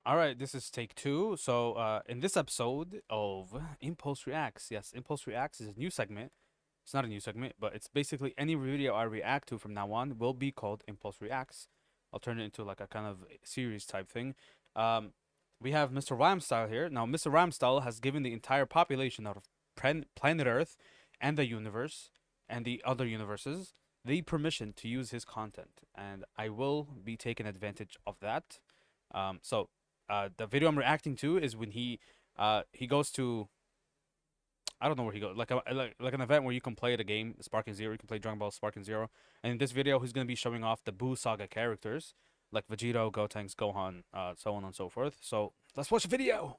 All right, this is take two. So, in this episode of Impulse Reacts, yes, Impulse Reacts is a new segment. It's not a new segment, but it's basically any video I react to from now on will be called Impulse Reacts. I'll turn it into like a kind of series type thing. Um, we have Mr. Rhymestyle here. Now, Mr. Rhymestyle has given the entire population of planet Earth and the universe and the other universes the permission to use his content, and I will be taking advantage of that. The video I'm reacting to is when he goes to, I don't know where he goes, like an event where you can play the game Sparking Zero. You can play Dragon Ball Sparking Zero, and in this video he's gonna be showing off the BUU Saga characters like Vegito, Gotenks, Gohan, so on and so forth. So let's watch the video.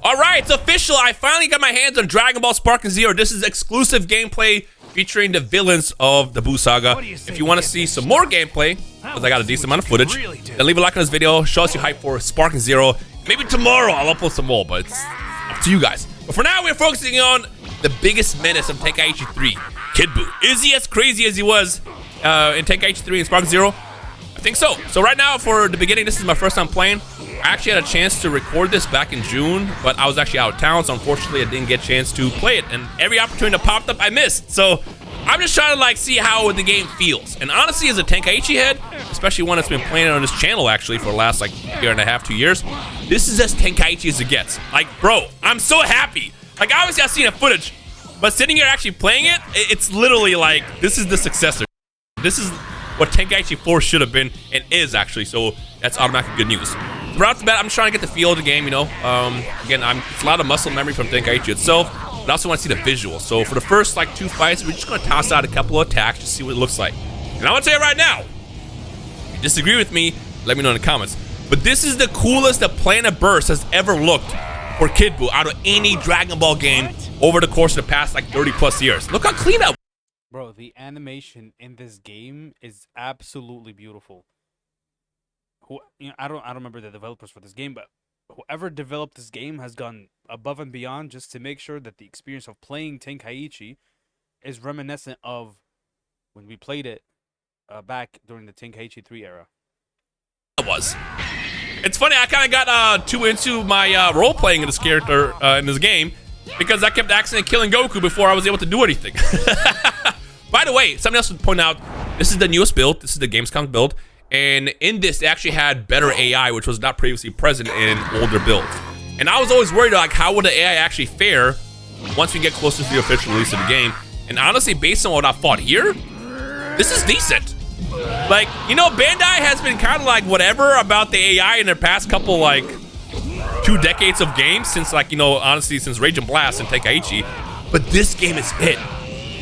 Alright, it's official. I finally got my hands on Dragon Ball Sparking Zero. This is exclusive gameplay featuring the villains of the BUU Saga. If you want to see some more gameplay, because I got a decent amount of footage, then leave a like on this video. Show us your hype for Sparking Zero. Maybe tomorrow I'll upload some more, but it's up to you guys. But for now, we're focusing on the biggest menace of Tenkaichi 3, Kid BUU. Is he as crazy as he was in Tenkaichi 3 and Sparking Zero? I think so. So right now, for the beginning, this is my first time playing. I actually had a chance to record this back in June, but I was actually out of town, so unfortunately I didn't get a chance to play it. And every opportunity that popped up, I missed. So I'm just trying to like see how the game feels. And honestly, as a Tenkaichi head, especially one that's been playing it on this channel actually for the last like year and a half, 2 years, this is as Tenkaichi as it gets. Like, bro, I'm so happy. Like, obviously I've seen the footage, but sitting here actually playing it, it's literally like, this is the successor. This is what Tenkaichi 4 should have been and is actually, so that's automatically good news. Right off the bat, I'm just trying to get the feel of the game, you know. Again, it's a lot of muscle memory from Tenkaichi itself, but I also want to see the visuals. So for the first like 2 fights, we're just going to toss out a couple of attacks to see what it looks like. And I'm going to tell you right now, if you disagree with me, let me know in the comments. But this is the coolest the Planet Burst has ever looked for Kid BUU out of any Dragon Ball game over the course of the past like 30 plus years. Look how clean that. Bro, the animation in this game is absolutely beautiful. I don't remember the developers for this game, but whoever developed this game has gone above and beyond just to make sure that the experience of playing Tenkaichi is reminiscent of when we played it back during the Tenkaichi 3 era. It was. It's funny, I kind of got too into my role playing in this character in this game because I kept accidentally killing Goku before I was able to do anything. By the way, something else to point out, this is the newest build. This is the Gamescom build. And in this, they actually had better AI, which was not previously present in older builds. And I was always worried, like, how would the AI actually fare once we get closer to the official release of the game? And honestly, based on what I fought here, this is decent. Like, you know, Bandai has been kind of like whatever about the AI in their past couple, like, 2 decades of games since, like, you know, honestly, since Rage and Blast and Tenkaichi. But this game is it.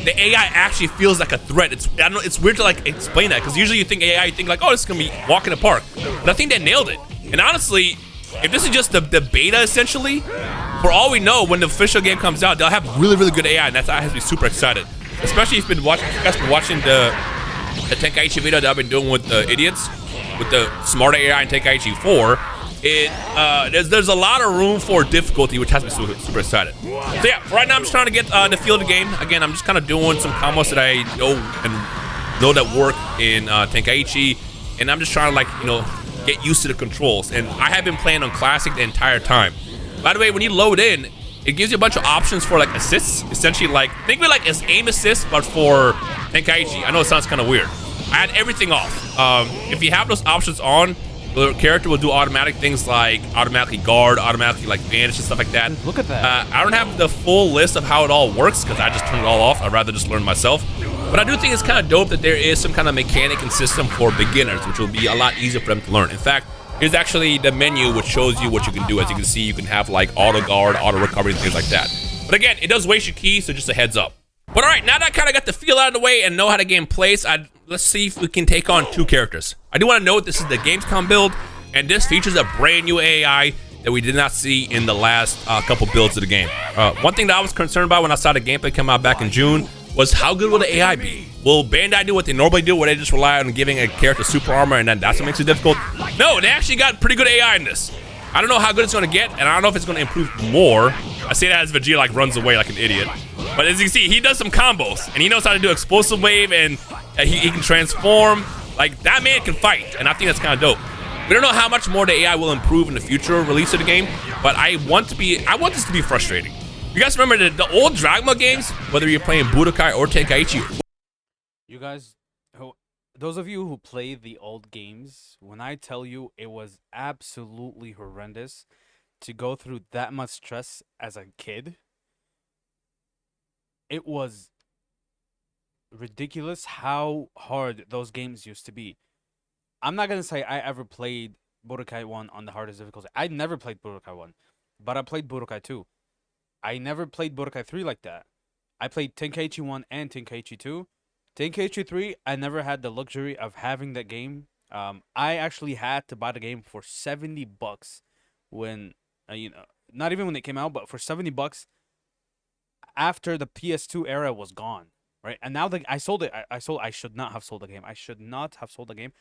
The AI actually feels like a threat. I don't know, it's weird to like explain that because usually you think AI, you think like, oh, this is gonna be walk in the park. But I think they nailed it. And honestly, if this is just the beta essentially, for all we know, when the official game comes out, they'll have really, really good AI, and that's why I have to be super excited. Especially if you guys been watching the Tenkaichi video that I've been doing with the idiots, with the smarter AI in Tenkaichi 4. There's a lot of room for difficulty, which has me super excited. So yeah, right now I'm just trying to get the feel of the game. Again, I'm just kind of doing some combos that I know that work in Tenkaichi, and I'm just trying to like, you know, get used to the controls. And I have been playing on classic the entire time. By the way, when you load in, it gives you a bunch of options for like assists. Essentially, like think of it like as aim assist, but for Tenkaichi. I know it sounds kind of weird. I had everything off. If you have those options on, the character will do automatic things like automatically guard, automatically like vanish and stuff like that. Look at that. I don't have the full list of how it all works because I just turned it all off. I'd rather just learn myself. But I do think it's kind of dope that there is some kind of mechanic and system for beginners, which will be a lot easier for them to learn. In fact, here's actually the menu which shows you what you can do. As you can see, you can have like auto guard, auto recovery, and things like that. But again, it does waste your keys, so just a heads up. But all right, now that I kind of got the feel out of the way and know how the game plays, let's see if we can take on 2 characters. I do want to note this is the Gamescom build, and this features a brand new AI that we did not see in the last couple builds of the game. One thing that I was concerned about when I saw the gameplay come out back in June was how good will the AI be? Will Bandai do what they normally do, where they just rely on giving a character super armor and then that's what makes it difficult? No, they actually got pretty good AI in this. I don't know how good it's going to get, and I don't know if it's going to improve more. I say that as Vegeta like runs away like an idiot. But as you can see, he does some combos, and he knows how to do explosive wave, and he can transform. Like, that man can fight, and I think that's kind of dope. We don't know how much more the AI will improve in the future release of the game, but I want this to be frustrating. You guys remember the old Dragon Ball games, whether you're playing Budokai or Tenkaichi? You guys, those of you who play the old games, when I tell you it was absolutely horrendous to go through that much stress as a kid, it was ridiculous how hard those games used to be. I'm not gonna say I ever played Budokai 1 on the hardest difficulty. I never played Budokai 1, but I played Budokai 2. I never played Budokai 3 like that. I played Tenkaichi 1 and Tenkaichi 2. Tenkaichi 3, I never had the luxury of having that game. I actually had to buy the game for $70 when, not even when it came out, but for $70 after the PS2 era was gone, right? And now I sold it. I should not have sold the game. I should not have sold the game.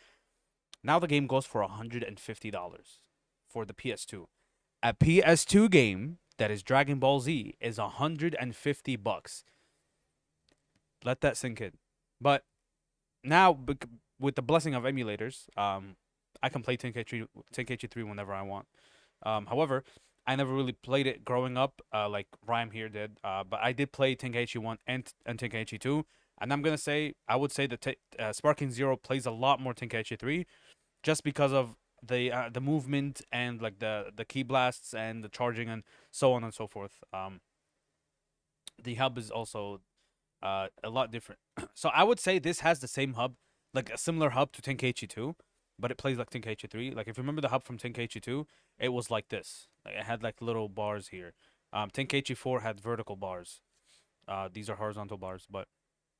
Now the game goes for $150 for the PS2. A PS2 game that is Dragon Ball Z is $150. Let that sink in. But now, with the blessing of emulators, I can play Tenkaichi 3 whenever I want. However, I never really played it growing up, like Rhyme here did. But I did play Tenkaichi 1 and Tenkaichi 2. And I would say that Sparking Zero plays a lot more Tenkaichi 3, just because of the movement and like the key blasts and the charging and so on and so forth. The hub is also a lot different. So I would say this has the same hub, like a similar hub to Tenkaichi 2, but it plays like Tenkaichi 3. Like if you remember the hub from Tenkaichi 2, it was like this. Like, it had like little bars here. Tenkaichi 4 had vertical bars. These are horizontal bars, but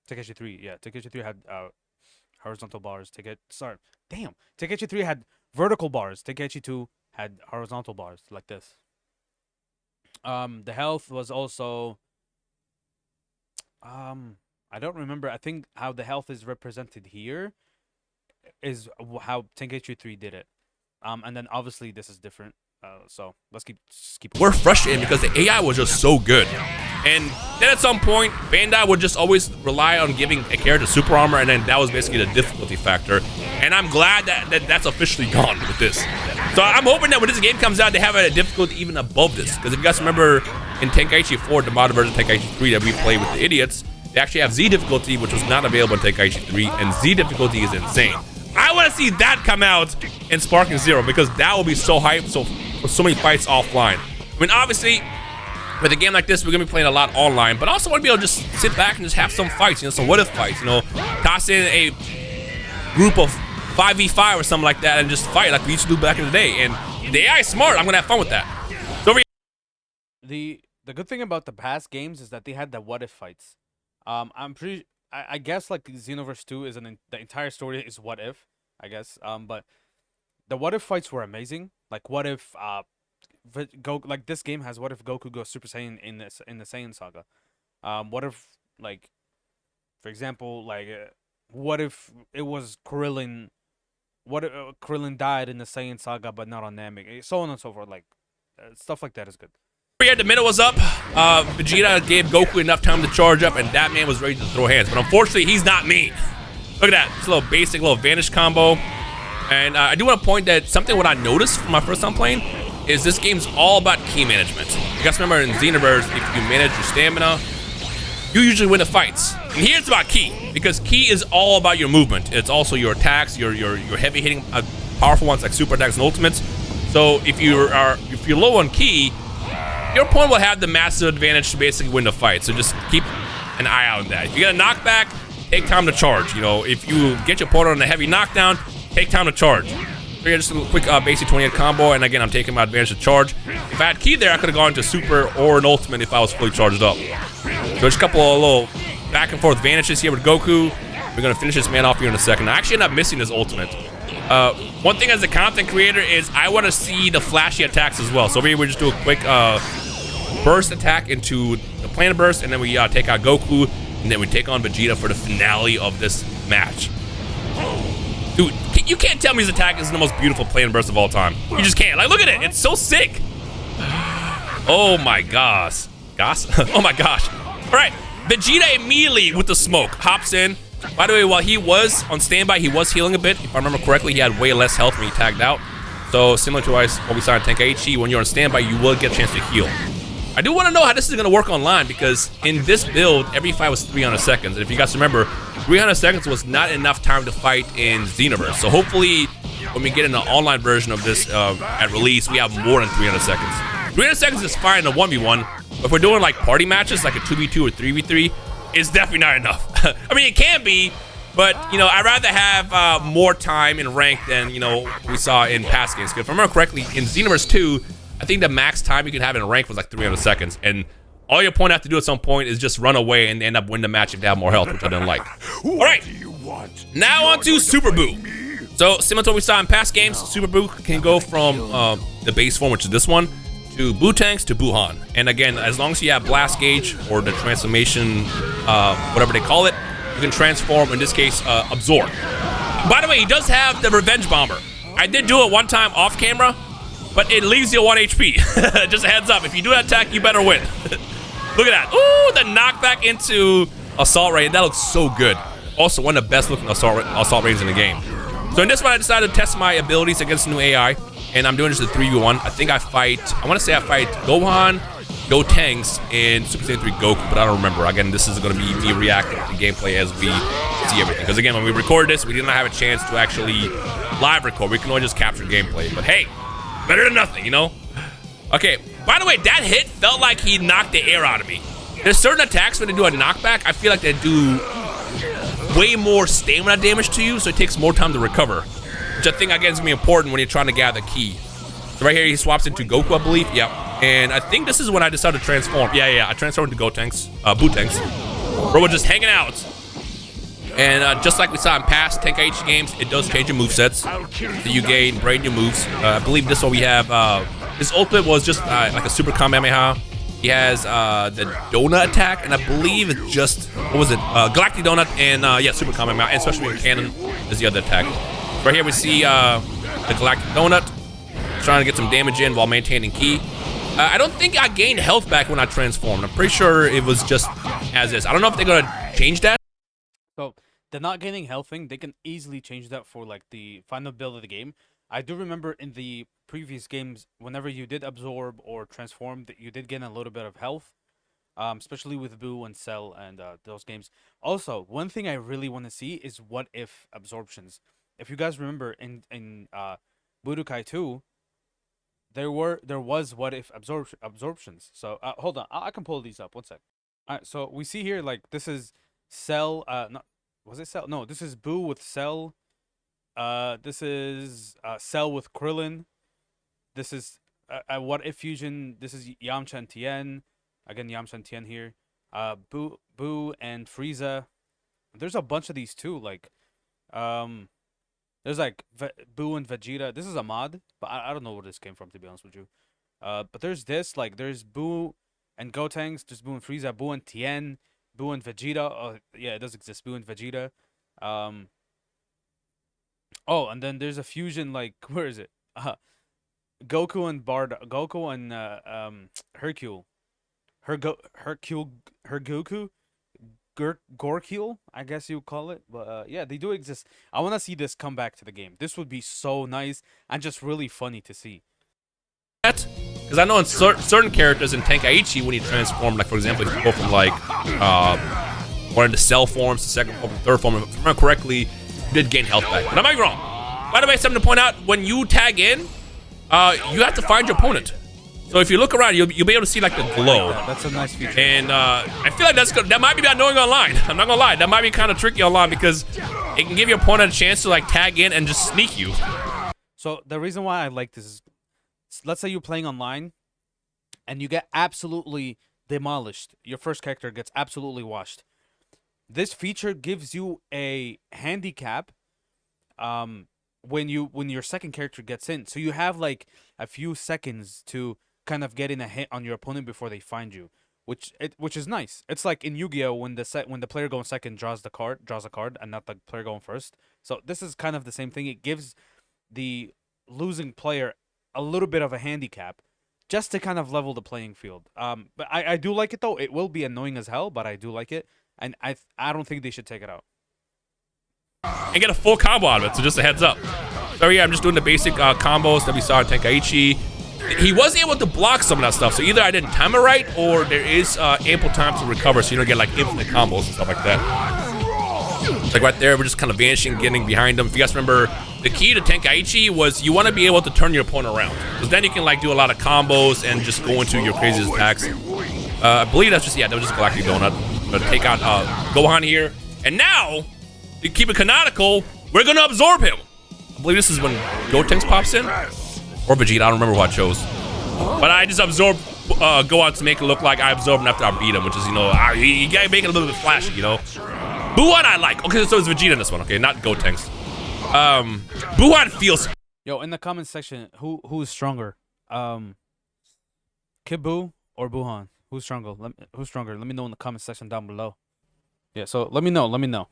Tenkaichi 3 had horizontal bars. Tenkaichi 3 had vertical bars. Tenkaichi 2 had horizontal bars like this. The health was also I don't remember. I think how the health is represented here is how Tenkaichi 3 did it. And then obviously this is different. So let's keep. We're frustrated because the AI was just so good, and then at some point Bandai would just always rely on giving a character super armor, and then that was basically the difficulty factor. And I'm glad that's officially gone with this. So I'm hoping that when this game comes out, they have a difficulty even above this. Because if you guys remember in Tenkaichi 4, the modern version of Tenkaichi 3 that we played with the idiots, they actually have Z difficulty, which was not available in Tenkaichi 3, and Z difficulty is insane. I want to see that come out in Sparking Zero because that will be so hype. So many fights offline. I mean, obviously, with a game like this, we're gonna be playing a lot online, but also want to be able to just sit back and just have some fights, some what if fights, toss in a group of 5v5 or something like that and just fight like we used to do back in the day. And the AI is smart. I'm gonna have fun with that. So the good thing about the past games is that they had the what if fights. I guess like Xenoverse 2 is the entire story is what if, I guess. But the what if fights were amazing. Like what if like this game has what if Goku goes Super Saiyan in the Saiyan saga. What if, like, for example, like what if it was Krillin? What if Krillin died in the Saiyan saga but not on Namek? So on and so forth. Like stuff like that is good. Here, the middle was up. Vegeta gave Goku enough time to charge up, and that man was ready to throw hands. But unfortunately, he's not me. Look at that. It's a little basic, little vanish combo. And I do want to point that something what I noticed from my first time playing is this game's all about key management. You guys remember in Xenoverse, if you manage your stamina, you usually win the fights. And here it's about ki, because ki is all about your movement. It's also your attacks, your heavy hitting, powerful ones like super attacks and ultimates. So if you're low on ki, your opponent will have the massive advantage to basically win the fight. So just keep an eye out on that. If you get a knockback, take time to charge. If you get your opponent on a heavy knockdown, take time to charge. So here, just a quick basic 28 combo, and again, I'm taking my advantage to charge. If I had ki there, I could have gone to super or an ultimate if I was fully charged up. So just a couple of little back and forth vanishes here with Goku. We're gonna finish this man off here in a second. I actually end up missing his ultimate. One thing as a content creator is I want to see the flashy attacks as well. So maybe we just do a quick burst attack into the planet burst, and then we take out Goku, and then we take on Vegeta for the finale of this match. Dude, you can't tell me his attack is the most beautiful planet burst of all time. You just can't. Like, look at it. It's so sick. Oh my gosh. Oh my gosh. All right. Vegeta immediately with the smoke hops in. By the way, while he was on standby, he was healing a bit. If I remember correctly, he had way less health when he tagged out. So similar to what we saw in Tenkaichi, when you're on standby, you will get a chance to heal. I do want to know how this is going to work online, because in this build, every fight was 300 seconds. And if you guys remember, 300 seconds was not enough time to fight in Xenoverse. So hopefully, when we get in the online version of this at release, we have more than 300 seconds. 300 seconds is fine in a 1v1, but if we're doing like party matches, like a 2v2 or 3v3, it's definitely not enough. I mean, it can be, but, you know, I'd rather have more time in rank than, you know, we saw in past games. If I remember correctly, in Xenoverse 2, I think the max time you can have in rank was like 300 seconds. And all your opponent have to do at some point is just run away and end up winning the match if they have more health, which I don't like. All right, now on to Super BUU. So, similar to what we saw in past games, Super BUU can go from the base form, which is this one, to BUU tanks to Buhan. And again, as long as you have Blast Gauge or the transformation, whatever they call it, you can transform, in this case, Absorb. By the way, he does have the Revenge Bomber. I did do it one time off camera, but it leaves you 1 HP. Just a heads up, if you do that attack, you better win. Look at that. Ooh, the knockback into Assault Rain. That looks so good. Also, one of the best looking Assault Rains in the game. So in this one, I decided to test my abilities against new AI, and I'm doing just a 3v1. I think I fight Gohan, Gotenks, and Super Saiyan 3 Goku, but I don't remember. Again, this is going to be me reacting to gameplay as we see everything. Because again, when we record this, we did not have a chance to actually live record. We can only just capture gameplay. But hey, better than nothing, you know? Okay, by the way, that hit felt like he knocked the air out of me. There's certain attacks when they do a knockback, I feel like they do way more stamina damage to you, so it takes more time to recover. Which I think, again, is going to be important when you're trying to gather key. So right here, he swaps into Goku, I believe. Yep. And I think this is when I decided to transform. Yeah, I transformed into BUU tanks. Bro, we're just hanging out. And just like we saw in past Tenkaichi games, it does change your movesets. So you gain brand new moves. I believe this one we have, his ultimate was just like a super Kamehameha. He has the donut attack, and I believe it's just, what was it? Galactic Donut and, yeah, super Kamehameha, and especially in Cannon is the other attack. Right here we see the Galactic Donut, trying to get some damage in while maintaining ki. I don't think I gained health back when I transformed. I'm pretty sure it was just as is. I don't know if they're going to change that. So, the not gaining health thing, they can easily change that for, like, the final build of the game. I do remember in the previous games, whenever you did absorb or transform, that you did gain a little bit of health, especially with BUU and Cell and those games. Also, one thing I really want to see is what if absorptions. If you guys remember in Budokai 2, there was what if absorptions. So hold on, I can pull these up. One sec. All right, so we see here, like, this is Cell. Was it Cell? No, this is BUU with Cell. This is Cell with Krillin. This is a what if fusion. This is Yamcha and Tien. Again, Yamcha and Tien here. BUU and Frieza. There's a bunch of these too. Like, there's like BUU and Vegeta. This is a mod, but I don't know where this came from, to be honest with you. But there's this, like, there's BUU and Gotenks. There's BUU and Frieza. BUU and Tien. BUU and Vegeta. Oh yeah, it does exist. BUU and Vegeta. Oh, and then there's a fusion, like, where is it? Goku and Goku and Hercule. Goku? Gorkule, I guess you call it. But yeah, they do exist. I want to see this come back to the game. This would be so nice and just really funny to see. Because I know in certain characters in Tenkaichi, when you transform, like, for example, if you go from, like, one of the cell forms to second form to third form, if I remember correctly, you did gain health back. But I might be wrong. By the way, something to point out, when you tag in, you have to find your opponent. So if you look around, you'll be able to see, like, the glow. Yeah, that's a nice feature. And I feel like that might be annoying online. I'm not gonna lie, that might be kind of tricky online, because it can give your opponent a chance to, like, tag in and just sneak you. So the reason why I like this is, let's say you're playing online and you get absolutely demolished. Your first character gets absolutely washed. This feature gives you a handicap when your second character gets in. So you have, like, a few seconds to kind of get in a hit on your opponent before they find you, which is nice. It's like in Yu-Gi-Oh, when the player going second draws a card, and not the player going first. So this is kind of the same thing. It gives the losing player a little bit of a handicap, just to kind of level the playing field. But I do like it, though. It will be annoying as hell, but I do like it, and I don't think they should take it out. And get a full combo out of it, so just a heads up. So yeah, I'm just doing the basic combos that we saw in Tenkaichi. He was able to block some of that stuff, so either I didn't time it right, or there is ample time to recover, so you don't get like infinite combos and stuff like that. Like right there, we're just kind of vanishing, getting behind them. If you guys remember, the key to Tenkaichi was you want to be able to turn your opponent around, because then you can like do a lot of combos and just go into your craziest attacks. I believe that's just, yeah, that was just Galactic Donut. Gonna take out Gohan here, and now to keep it canonical, we're gonna absorb him. I believe this is when Gotenks pops in, or Vegeta. I don't remember what I chose, but I just absorbed Gohan to make it look like I absorbed him after I beat him, which is, you know, you gotta make it a little bit flashy, you know. Buuhan I like. Okay, so it's Vegeta in this one. Okay, not Gotenks. Buuhan feels. Yo, in the comment section, who's stronger, Kid Buu or Buuhan? Who's stronger? Who's stronger? Let me know in the comment section down below. Yeah, so let me know. Let me know.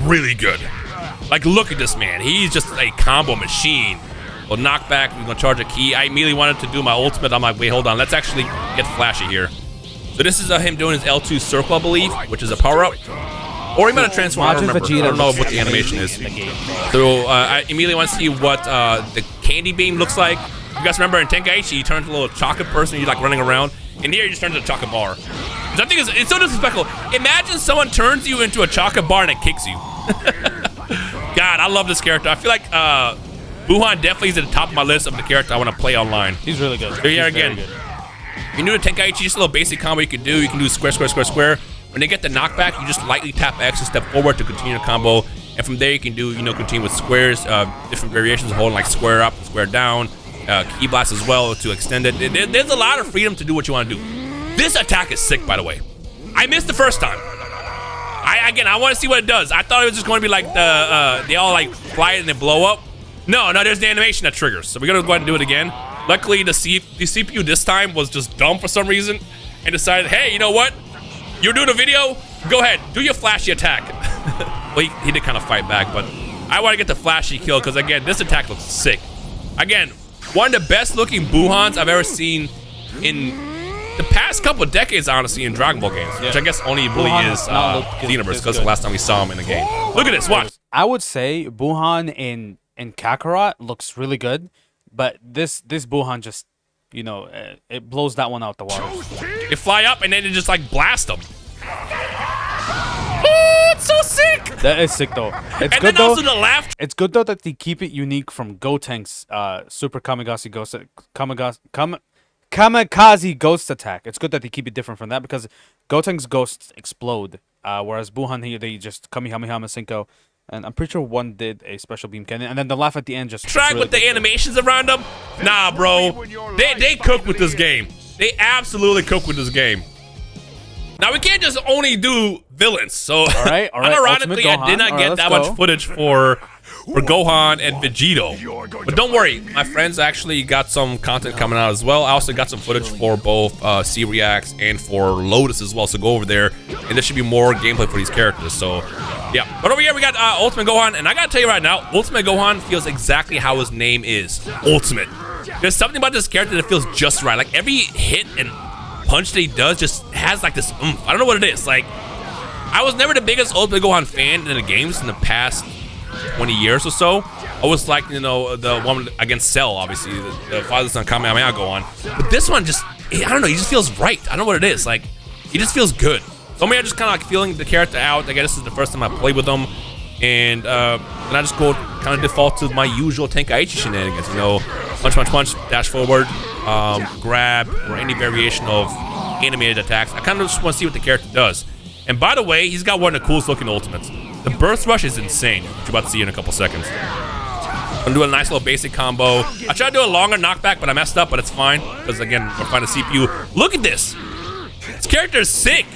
Really good. Like, look at this man. He's just a combo machine. Well, knockback. We're gonna charge a key. I immediately wanted to do my ultimate. I'm like, wait, hold on. Let's actually get flashy here. So this is him doing his L2 circle, I believe, which is a power up. Or he might have transformed. I don't remember. I don't know what the animation is. So I immediately want to see what the candy beam looks like. You guys remember in Tenkaichi, he turns into a little chocolate person. He's like running around. And here he just turns into a chocolate bar. Which I think it's so disrespectful. Imagine someone turns you into a chocolate bar and it kicks you. God, I love this character. I feel like Buuhan definitely is at the top of my list of the character I want to play online. He's really good. Here you are again. If you're new to Tenkaichi, just a little basic combo you can do. You can do square, square, square, square. When they get the knockback, you just lightly tap X and step forward to continue the combo. And from there, you can do, you know, continue with squares, different variations of holding, like square up, square down, key blast as well to extend it. There's a lot of freedom to do what you want to do. This attack is sick, by the way. I missed the first time. I want to see what it does. I thought it was just going to be like they all like fly and they blow up. No, there's the animation that triggers. So we're gonna go ahead and do it again. Luckily, the CPU this time was just dumb for some reason and decided, hey, you know what? You're doing a video? Go ahead, do your flashy attack. Well, he did kind of fight back, but I want to get the flashy kill because, again, this attack looks sick. Again, one of the best looking Buuhans I've ever seen in the past couple of decades, honestly, in Dragon Ball games, which I guess only really is Xenoverse because the last time we saw him in a game. Look at this, watch. I would say Buuhan in Kakarot looks really good, but this Buuhan just, you know, it blows that one out the water. They fly up and then they just like blast them. Oh, it's so sick! That is sick though. It's and good then though. Also the laugh. It's good though that they keep it unique from Gotenks' Super Kamikaze Kamikaze Ghost attack. It's good that they keep it different from that because Gotenks' ghosts explode, whereas Buuhan here they just Kamehameha Cinco. And I'm pretty sure one did a special beam cannon, and then the laugh at the end just track really with the animations around them. Nah, bro, they cook with this game. They absolutely cook with this game. Now we can't just only do villains. So, all right. Unironically, I did not get that much footage for Gohan and Vegito. But don't worry, my friends actually got some content coming out as well. I also got some footage for both C-Reacts and for Lotus as well. So go over there, and there should be more gameplay for these characters. So, yeah. But over here we got Ultimate Gohan, and I gotta tell you right now, Ultimate Gohan feels exactly how his name is, Ultimate. There's something about this character that feels just right. Like every hit and punch that he does just has like this oomph. I don't know what it is. Like, I was never the biggest Ultimate Gohan fan in the games in the past 20 years or so. I was like, you know, the one against Cell, obviously, the father son Kamehameha Gohan. But this one just, I don't know, he just feels right. I don't know what it is. Like, he just feels good. So maybe I'm just kind of like feeling the character out. I guess this is the first time I played with him. And then I just go kind of default to my usual Tenkaichi shenanigans. You know, punch, punch, punch, dash forward, grab, or any variation of animated attacks. I kind of just want to see what the character does. And by the way, he's got one of the coolest looking ultimates. The burst rush is insane, which you're about to see in a couple seconds. I'm gonna do a nice little basic combo. I tried to do a longer knockback, but I messed up, but it's fine. Because again, we're finding a CPU. Look at this. This character is sick.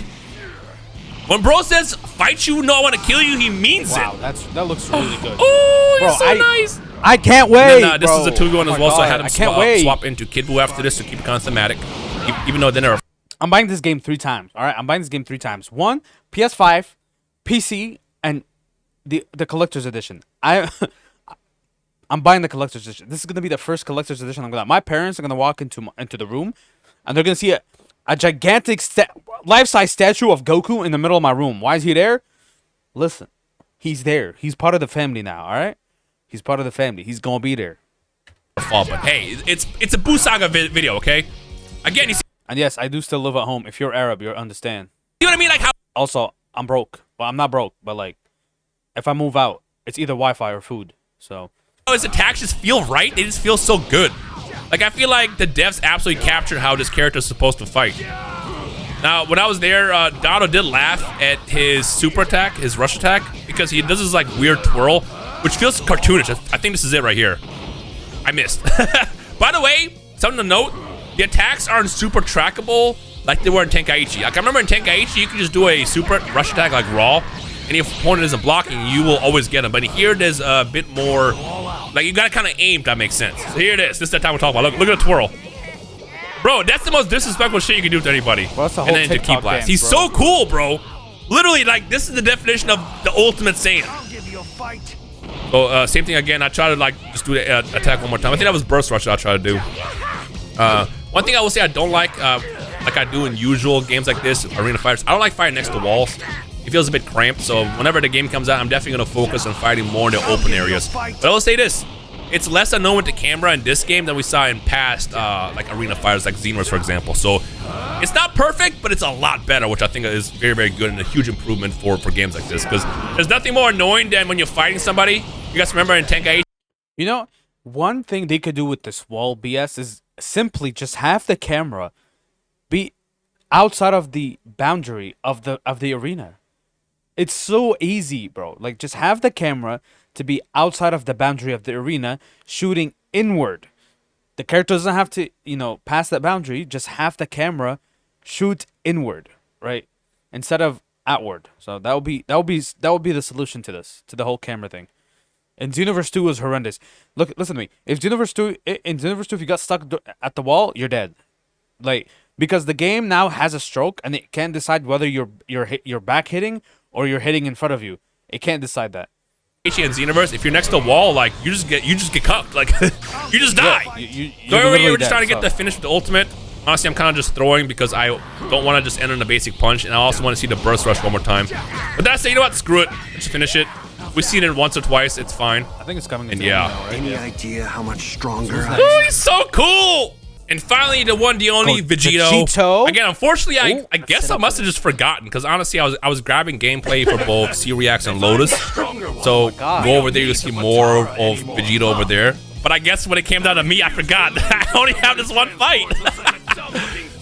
When bro says, fight you, no, I want to kill you, he means it. Wow, that looks really good. Oh, he's so nice. I can't wait, No, this is a 2-1 as well, so I had him swap into Kid Buu after this to keep it kind of thematic. Even though then there are... I'm buying this game 3 times, all right? I'm buying this game 3 times. 1, PS5, PC, and the collector's edition. I'm buying the collector's edition. This is going to be the first collector's edition I'm going to... My parents are going to walk into the room, and they're going to see a gigantic life-size statue of Goku in the middle of my room. Why is he there? Listen, he's there. He's part of the family now, all right? He's part of the family. He's gonna be there. But hey, it's a BUU SAGA video, okay? Again, you see And yes, I do still live at home. If you're Arab, you understand. what I mean? Like how Also, I'm broke. Well, I'm not broke, but like, if I move out, it's either Wi-Fi or food. So his attacks just feel right. They just feel so good. Like I feel like the devs absolutely captured how this character is supposed to fight. Now, when I was there, Dono did laugh at his super attack, his rush attack, because he does this like weird twirl, which feels cartoonish. I think this is it right here. I missed. By the way, something to note, the attacks aren't super trackable like they were in Tenkaichi. Like I remember in Tenkaichi, you could just do a super rush attack like raw, and if your opponent isn't blocking, you will always get them. But here, there's a bit more, like you gotta kind of aim, if that makes sense. So here it is. This is the time we're talking about. Look at the twirl. Bro, that's the most disrespectful shit you can do to anybody. Well, that's the whole and then into TikTok Ki Blast. dance, He's bro. so cool, bro. Literally, like, this is the definition of the ultimate Saiyan. So, same thing again. I try to, like, just do the attack one more time. I think that was Burst Rush that I try to do. One thing I will say I don't like I do in usual games like this, Arena Fighters, I don't like fighting next to walls. It feels a bit cramped, so whenever the game comes out, I'm definitely going to focus on fighting more in the open areas. But I will say this. It's less unknown with the camera in this game than we saw in past like Arena Fighters, like Xenoverse, for example. So it's not perfect, but it's a lot better, which I think is very, very good and a huge improvement for games like this. Because there's nothing more annoying than when you're fighting somebody. You guys remember in Tenkaichi? you know, one thing they could do with this wall BS is simply just have the camera be outside of the boundary of the arena. It's so easy, bro. Like, just have the camera to be outside of the boundary of the arena, shooting inward. The character doesn't have to, pass that boundary. Just have the camera shoot inward, right, instead of outward. So that would be the solution to this, to the whole camera thing. And Xenoverse 2 was horrendous. Listen to me. If Xenoverse 2, if you got stuck at the wall, you're dead. Like, because the game now has a stroke and it can't decide whether you're back hitting or you're hitting in front of you. It can't decide that. And Xenoverse, if you're next to a wall, like you just get cucked, like you just die. So we're just trying to get the finish with the ultimate. Honestly, I'm kind of just throwing because I don't want to just enter in the basic punch, and I also want to see the burst rush one more time. But that's it. You know what? Screw it. Let's finish it. We've seen it once or twice. It's fine. I think it's coming. And yeah. Now, right? Any idea how much stronger I Oh, he's so cool! And finally, the one, the only Vegito. Again, unfortunately, I guess I must have just forgotten because honestly, I was grabbing gameplay for both C-Reacts and Lotus. So go over there, you'll see more of Vegito over there. But I guess when it came down to me, I forgot. I only have this one fight.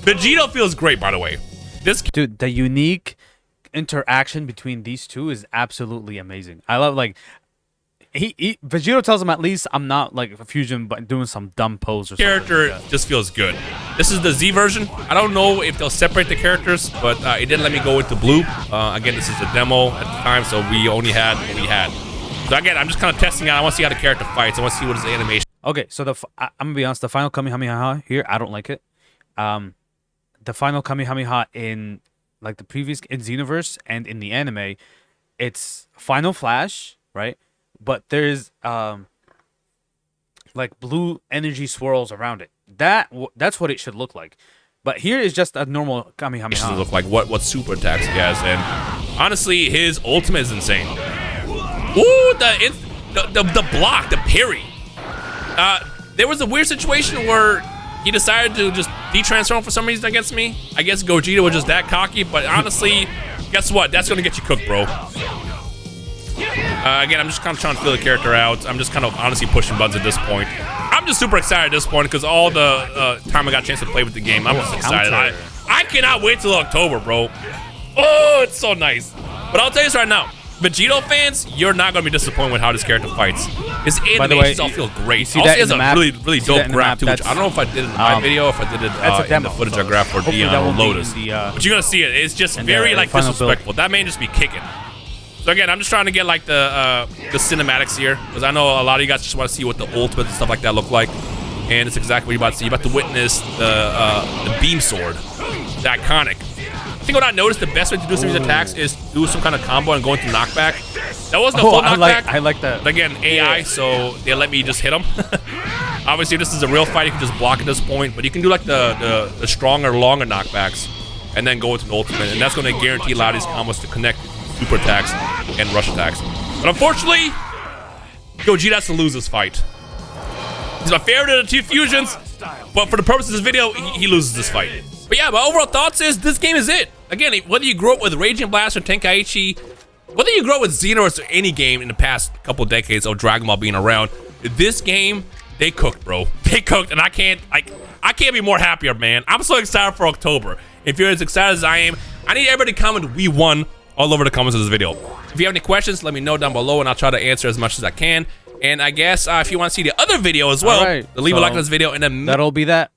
Vegito feels great, by the way. Dude, the unique interaction between these two is absolutely amazing. I love, like, Vegito tells him, at least I'm not like a fusion but doing some dumb pose or something. Character just feels good. This is the Z version. I don't know if they'll separate the characters, but it didn't let me go into blue. Again, this is a demo at the time, so we only had what we had. So again, I'm just kind of testing out. I want to see how the character fights. I want to see what his animation. Okay, so I'm gonna be honest, the final Kamehameha here, I don't like it. The final Kamehameha in like the previous in Xenoverse and in the anime, it's final flash, right? But there's like blue energy swirls around it. That's what it should look like. But here is just a normal Kamehameha. Doesn't look like what super attacks he has, and honestly, his ultimate is insane. Ooh, the block, the parry. There was a weird situation where he decided to just de-transform for some reason against me. I guess Gogeta was just that cocky, but honestly, guess what? That's gonna get you cooked, bro. Again, I'm just kind of trying to feel the character out. I'm just kind of honestly pushing buttons at this point. I'm just super excited at this point because all the time I got a chance to play with the game, I'm just excited. I cannot wait till October, bro. Oh, it's so nice. But I'll tell you this right now. Vegito fans, you're not going to be disappointed with how this character fights. His animations all feel great. Also, he has a really dope grab, too, which I don't know if I did it in my video or if I did it in the footage I grabbed for Dion or Lotus. But you're going to see it. It's just very, like, disrespectful. That man just be kicking. So again, I'm just trying to get like the cinematics here because I know a lot of you guys just want to see what the ultimates and stuff like that look like, and it's exactly what you're about to see. You're about to witness the beam sword, the iconic. I think what I noticed the best way to do some of these attacks is do some kind of combo and go into knockback. That wasn't a full knockback. I like that. But again, AI, so they let me just hit him. Obviously, this is a real fight. You can just block at this point, but you can do like the stronger, longer knockbacks, and then go into the ultimate, and that's going to guarantee a lot of these combos to connect. Super attacks and rush attacks. But unfortunately, Gogeta has to lose this fight. He's my favorite of the two fusions, but for the purpose of this video, he loses this fight. But yeah, my overall thoughts is this game is it. Again, whether you grew up with Raging Blast or Tenkaichi, whether you grow up with Xenoverse or any game in the past couple decades of Dragon Ball being around, this game, they cooked, bro. They cooked, and I can't be more happier, man. I'm so excited for October. If you're as excited as I am, I need everybody to comment "We won" all over the comments of this video. If you have any questions, let me know down below, and I'll try to answer as much as I can. And I guess if you want to see the other video as well, leave a like on this video. And then that'll be that.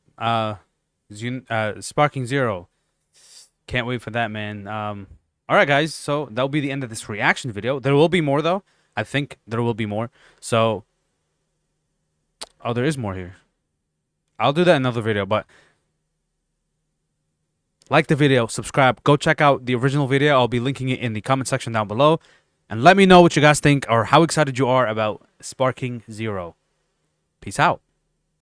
Sparking Zero. Can't wait for that, man. All right, guys. So that'll be the end of this reaction video. There will be more, though. I think there will be more. So, oh, there is more here. I'll do that in another video, but like the video, subscribe, go check out the original video. I'll be linking it in the comment section down below. And let me know what you guys think or how excited you are about Sparking Zero. Peace out.